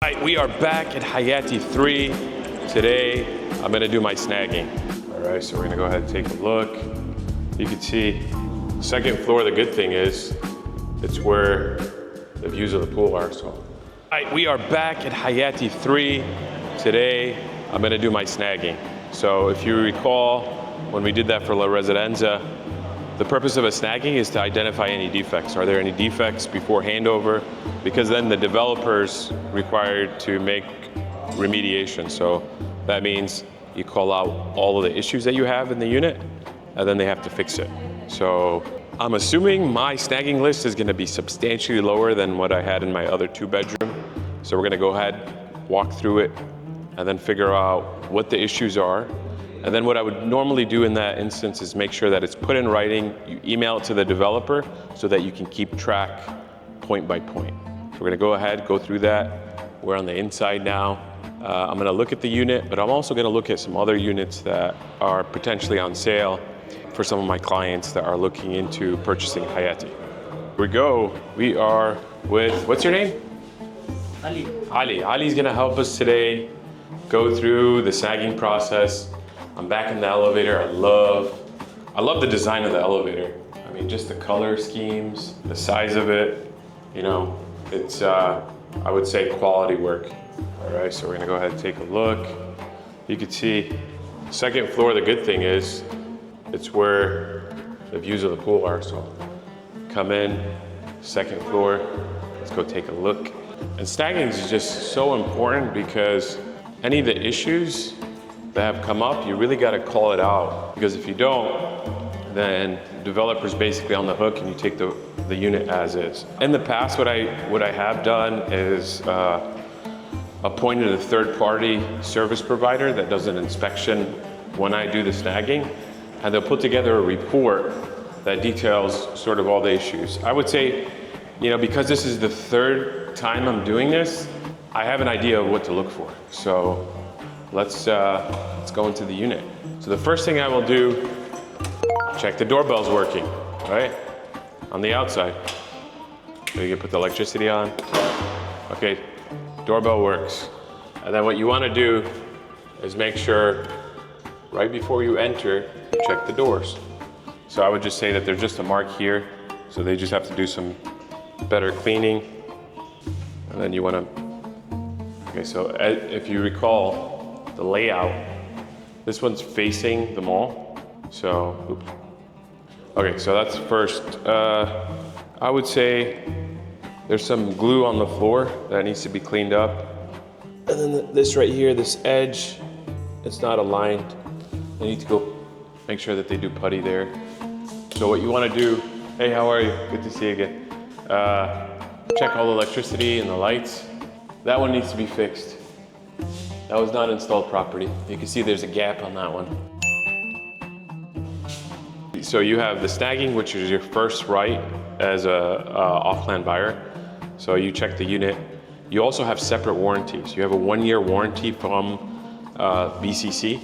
All right, we are back at Hayati 3. Today, I'm gonna do my snagging. All right, so we're gonna go ahead and take a look. You can see, second floor, the good thing is, it's where the views of the pool are, so. All right, we are back at Hayati 3. Today, I'm gonna do my snagging. So if you recall, when we did that for La Residenza, the purpose of a snagging is to identify any defects. Are there any defects before handover? Because then the developer's required to make remediation. So that means you call out all of the issues that you have in the unit, and then they have to fix it. So I'm assuming my snagging list is gonna be substantially lower than what I had in my other 2-bedroom. So we're gonna go ahead, walk through it, and then figure out what the issues are. And then what I would normally do in that instance is make sure that it's put in writing, you email it to the developer so that you can keep track point by point. So we're gonna go ahead, go through that. We're on the inside now. I'm gonna look at the unit, but I'm also gonna look at some other units that are potentially on sale for some of my clients that are looking into purchasing Hayati. Here we go. We are with, what's your name? Ali. Ali. Ali's gonna help us today go through the snagging process. I'm back in the elevator. I love the design of the elevator. I mean, just the color schemes, the size of it, you know, it's, I would say quality work. All right, so we're gonna go ahead and take a look. You can see, second floor, the good thing is, it's where the views of the pool are. So come in, second floor, let's go take a look. And snagging is just so important because any of the issues that have come up, you really gotta call it out. Because if you don't, then the developer's basically on the hook and you take the unit as is. In the past, what I have done is appointed a third-party service provider that does an inspection when I do the snagging, and they'll put together a report that details sort of all the issues. I would say, you know, because this is the third time I'm doing this, I have an idea of what to look for. So let's go into the unit. So the first thing I will do, check the doorbell's working, right? On the outside. So you can put the electricity on. Okay, doorbell works. And then what you wanna do is make sure right before you enter, you check the doors. So I would just say that there's just a mark here, so they just have to do some better cleaning. And then you wanna, okay, so if you recall the layout, this one's facing the mall. So, oops. Okay, so that's first. I would say there's some glue on the floor that needs to be cleaned up. And then this right here, this edge, it's not aligned. They need to go make sure that they do putty there. So what you wanna do, hey, how are you? Good to see you again. Check all the electricity and the lights. That one needs to be fixed. That was not installed properly. You can see there's a gap on that one. So you have the snagging, which is your first right as a off-plan buyer. So you check the unit. You also have separate warranties. You have a 1-year warranty from BCC,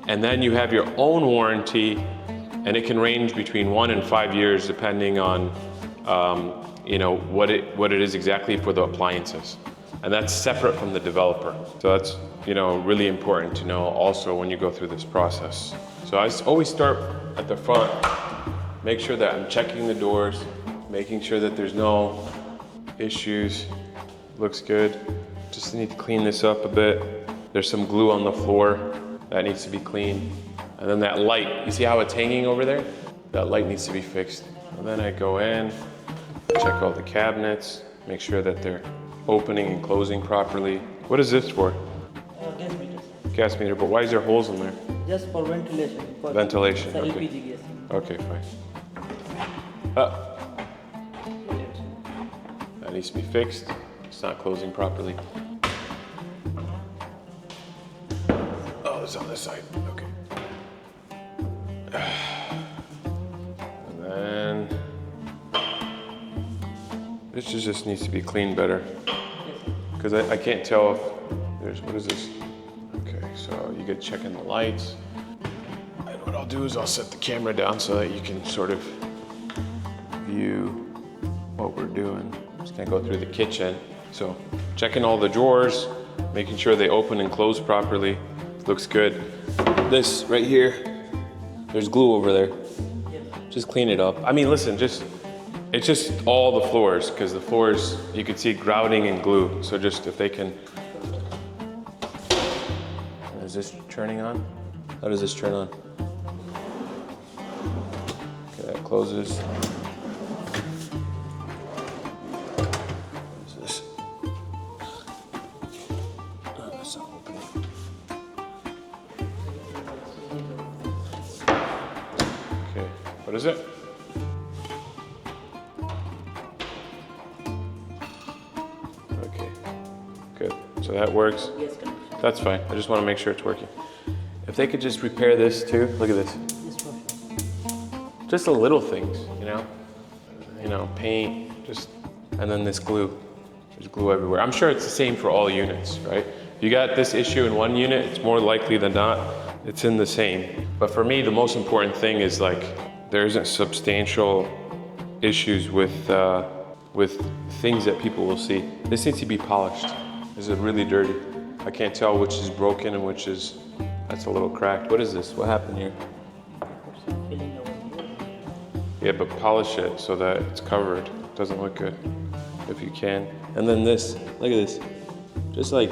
and then you have your own warranty, and it can range between 1 and 5 years depending on you know, what it is exactly for the appliances. And that's separate from the developer. So that's, you know, really important to know also when you go through this process. So I always start at the front, make sure that I'm checking the doors, making sure that there's no issues. Looks good. Just need to clean this up a bit. There's some glue on the floor that needs to be cleaned. And then that light, you see how it's hanging over there? That light needs to be fixed. And then I go in, check all the cabinets, make sure that they're opening and closing properly. What is this for? Gas meters. Gas meter, but why is there holes in there? Just for ventilation. Ventilation, it's okay. LPG gas. Okay, fine. That needs to be fixed. It's not closing properly. Oh, it's on this side, okay. And then, this just needs to be cleaned better. Because I can't tell if there's, what is this? Okay, so you get checking the lights. And what I'll do is I'll set the camera down so that you can sort of view what we're doing. Just gonna go through the kitchen. So checking all the drawers, making sure they open and close properly. Looks good. This right here, there's glue over there. Just clean it up. I mean, listen, it's just all the floors, because the floors, you can see grouting and glue. So just if they can. Is this turning on? How does this turn on? Okay, that closes. What is this? Oh, that's not opening. Okay, what is it? Okay, good. So that works. Yes, connection. That's fine. I just want to make sure it's working. If they could just repair this too. Look at this. This one. Just the little things, you know, paint, and then this glue. There's glue everywhere. I'm sure it's the same for all units, right? If you got this issue in one unit, it's more likely than not, it's in the same. But for me, the most important thing is like, there isn't substantial issues with things that people will see. This needs to be polished. This is really dirty. I can't tell which is broken and which is, that's a little cracked. What is this? What happened here? Filling over here. Yeah, but polish it so that it's covered. It doesn't look good, if you can. And then this, look at this. Just like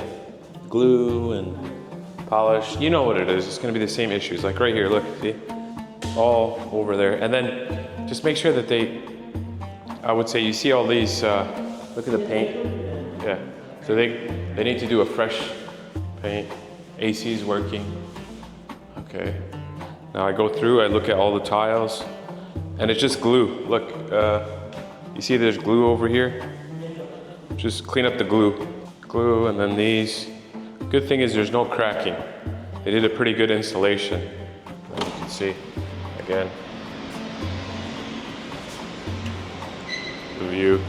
glue and polish. You know what it is. It's gonna be the same issues. Like right here, look, see? All over there. And then just make sure that I would say you see all these, look at the paint. Yeah, so they need to do a fresh paint. AC is working. Okay. Now I go through, I look at all the tiles, and it's just glue. Look, you see there's glue over here? Just clean up the glue. Glue, and then these. Good thing is there's no cracking. They did a pretty good installation, as you can see. Again. The view.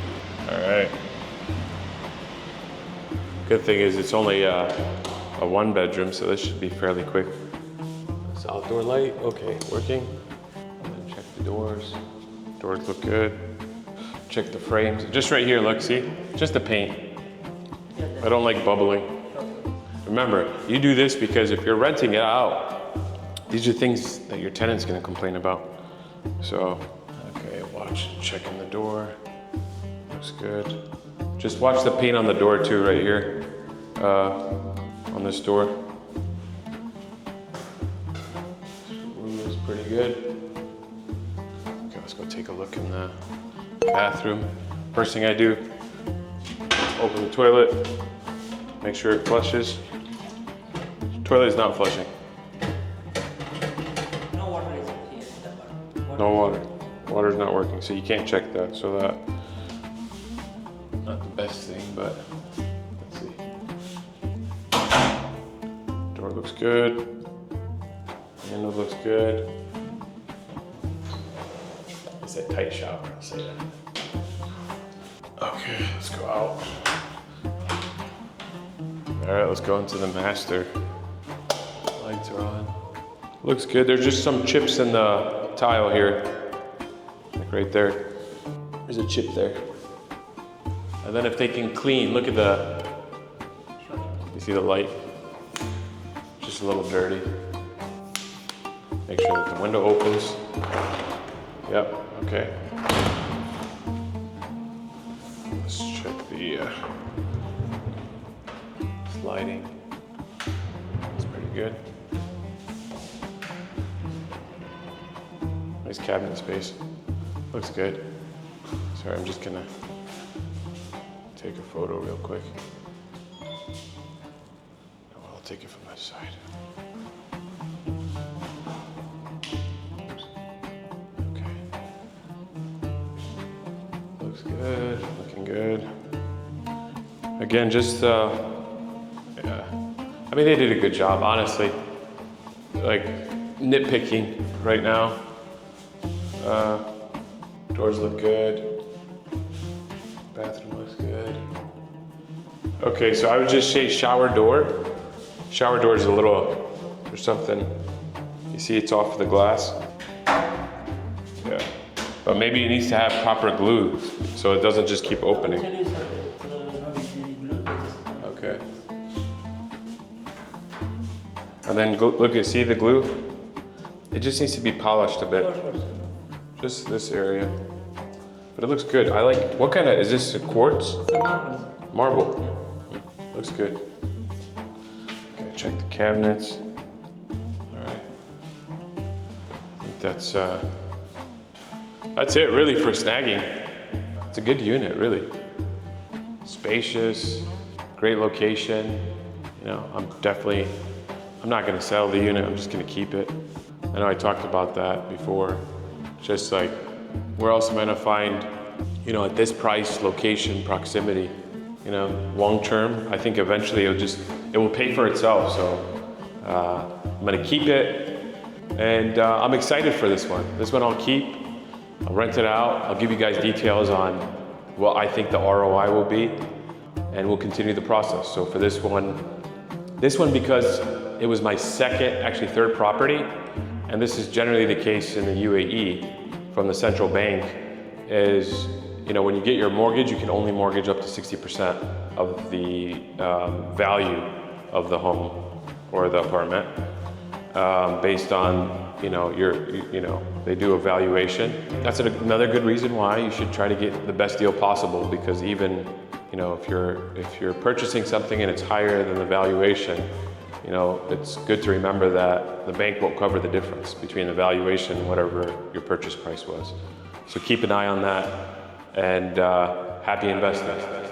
All right. Good thing is it's only a one bedroom, so this should be fairly quick. This outdoor light, okay, working. And then check the doors. Doors look good. Check the frames. Just right here, look, see? Just the paint. I don't like bubbling. Remember, you do this because if you're renting it out, these are things that your tenant's gonna complain about. So, okay, checking the door. Looks good. Just watch the paint on the door too, right here, on this door. This room is pretty good. Okay, let's go take a look in the bathroom. First thing I do, open the toilet, make sure it flushes. Toilet is not flushing. No water is here. No water. Water's not working, so you can't check that. So that, not the best thing, but let's see. Door looks good. Window looks good. It's a tight shower, I'll say that. Okay, let's go out. All right, let's go into the master. Lights are on. Looks good. There's just some chips in the tile here. Like right there. There's a chip there. And then if they can clean, look at you see the light? Just a little dirty. Make sure that the window opens. Yep, okay. Let's check the lighting. It's pretty good. Nice cabinet space. Looks good. Sorry, I'm just gonna take a photo real quick. I'll take it from that side. Okay. Looks good, looking good. Again, just, yeah. I mean, they did a good job, honestly. Like, nitpicking right now. Doors look good. Bathroom looks good. Okay, so I would just say shower door. Shower door is a little, there's something, you see it's off the glass. Yeah, but maybe it needs to have proper glue so it doesn't just keep opening. Actually, sir, not any glue, just And then look, you see the glue? It just needs to be polished a bit. Sure, sure, sir. Just this area. But it looks good. I like, what kind of, is this a quartz? It's a marble, sir. Marble. Looks good. Okay, check the cabinets. All right. I think that's it really for snagging. It's a good unit, really. Spacious, great location. You know, I'm not gonna sell the unit, I'm just gonna keep it. I know I talked about that before. Just like, where else am I gonna find, you know, at this price, location, proximity, you know, long term, I think eventually it will pay for itself. So I'm gonna keep it, and I'm excited for this one. This one I'll keep, I'll rent it out, I'll give you guys details on what I think the ROI will be, and we'll continue the process. So for this one because it was my second, actually third property, and this is generally the case in the UAE from the central bank, is, you know, when you get your mortgage, you can only mortgage up to 60% of the value of the home or the apartment, based on, you know, they do a valuation. That's another good reason why you should try to get the best deal possible, because even, you know, if you're purchasing something and it's higher than the valuation, you know, it's good to remember that the bank won't cover the difference between the valuation and whatever your purchase price was. So keep an eye on that, and happy investing.